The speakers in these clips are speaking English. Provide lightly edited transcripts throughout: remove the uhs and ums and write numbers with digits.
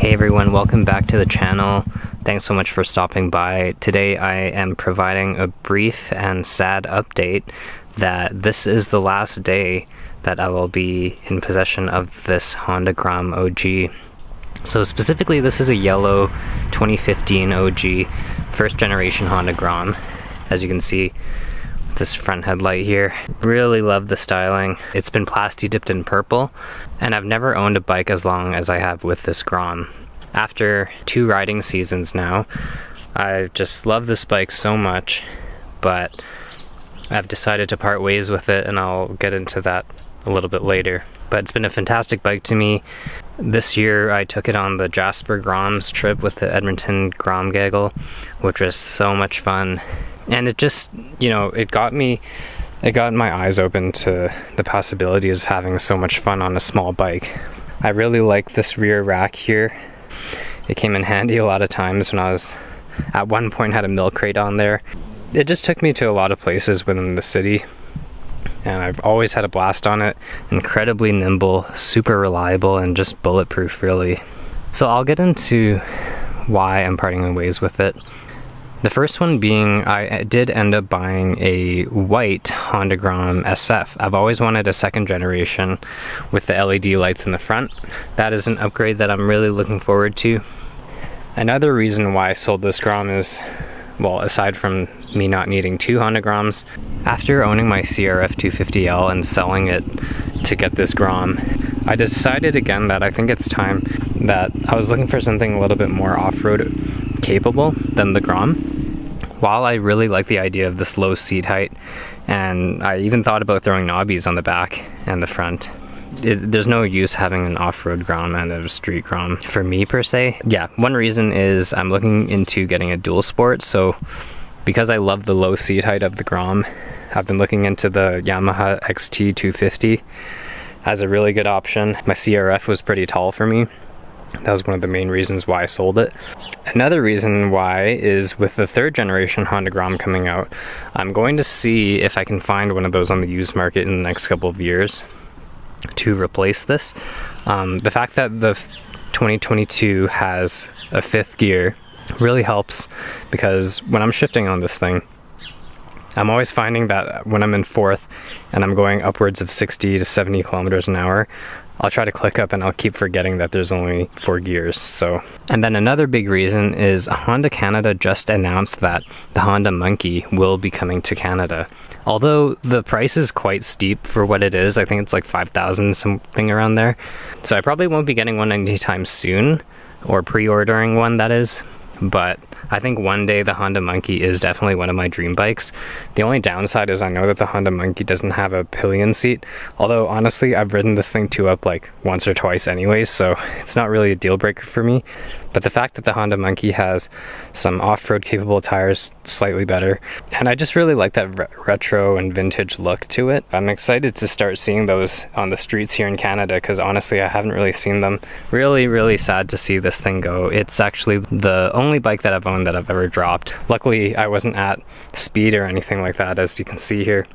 Hey everyone, welcome back to the channel. Thanks so much for stopping by. Today I am providing a brief and sad update that this is the last day that I will be in possession of this Honda Grom OG. So specifically, this is a yellow 2015 OG, first generation Honda Grom. As you can see, this front headlight here. Really love the styling. It's been plasti dipped in purple, and I've never owned a bike as long as I have with this Grom. After 2 riding seasons now, I just love this bike so much, but I've decided to part ways with it, and I'll get into that a little bit later. But it's been a fantastic bike to me. This year I took it on the Jasper Groms trip with the Edmonton Grom Gaggle, which was so much fun. And it just, you know, it got my eyes open to the possibilities of having so much fun on a small bike. I really like this rear rack here. It came in handy a lot of times when I was, at one point, had a milk crate on there. It just took me to a lot of places within the city, and I've always had a blast on it. Incredibly nimble, super reliable, and just bulletproof, really. So I'll get into why I'm parting ways with it. The first one being, I did end up buying a white Honda Grom SF. I've always wanted a second generation with the LED lights in the front. That is an upgrade that I'm really looking forward to. Another reason why I sold this Grom is, well, aside from me not needing 2 Honda Groms, after owning my CRF 250L and selling it to get this Grom, I decided again that I think it's time that I was looking for something a little bit more off-road capable than the Grom. While I really like the idea of this low seat height, and I even thought about throwing knobbies on the back and the front, there's no use having an off-road Grom and a street Grom for me per se. Yeah, one reason is I'm looking into getting a Dualsport, so because I love the low seat height of the Grom, I've been looking into the Yamaha XT 250 as a really good option. My CRF was pretty tall for me. That was one of the main reasons why I sold it. Another reason why is with the 3rd generation Honda Grom coming out, I'm going to see if I can find one of those on the used market in the next couple of years to replace this. The fact that the 2022 has a 5th gear really helps, because when I'm shifting on this thing, I'm always finding that when I'm in 4th and I'm going upwards of 60 to 70 kilometers an hour, I'll try to click up and I'll keep forgetting that there's only 4 gears. So, and then another big reason is Honda Canada just announced that the Honda Monkey will be coming to Canada. Although the price is quite steep for what it is, I think it's like 5,000, something around there. So I probably won't be getting one anytime soon, or pre-ordering one, that is. But I think one day the Honda Monkey is definitely one of my dream bikes. The only downside is I know that the Honda Monkey doesn't have a pillion seat, although honestly I've ridden this thing 2-up like once or twice anyways, so it's not really a deal breaker for me. But the fact that the Honda Monkey has some off-road capable tires, slightly better, and I just really like that retro and vintage look to it. I'm excited to start seeing those on the streets here in Canada, because honestly I haven't really seen them. Really sad to see this thing go. It's actually the only bike that I've owned that I've ever dropped. Luckily I wasn't at speed or anything like that, as you can see here.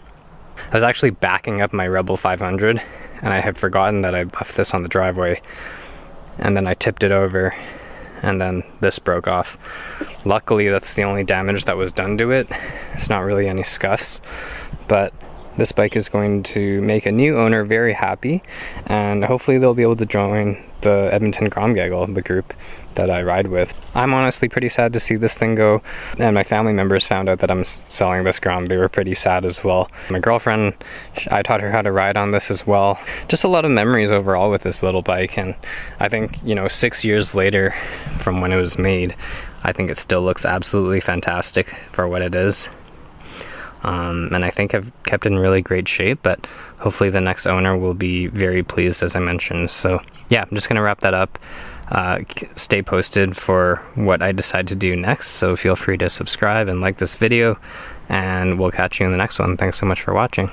I was actually backing up my Rebel 500 and I had forgotten that I left this on the driveway, and then I tipped it over and then this broke off. Luckily that's the only damage that was done to it. It's not really any scuffs, but this bike is going to make a new owner very happy, and hopefully they'll be able to join the Edmonton Grom Gaggle, the group that I ride with. I'm honestly pretty sad to see this thing go, and my family members found out that I'm selling this Grom. They were pretty sad as well. My girlfriend, I taught her how to ride on this as well. Just a lot of memories overall with this little bike, and I think, you know, 6 years later from when it was made, I think it still looks absolutely fantastic for what it is. And I think I've kept it in really great shape, but hopefully the next owner will be very pleased, as I mentioned. So yeah, I'm just gonna wrap that up. Stay posted for what I decide to do next, so feel free to subscribe and like this video, and we'll catch you in the next one. Thanks so much for watching.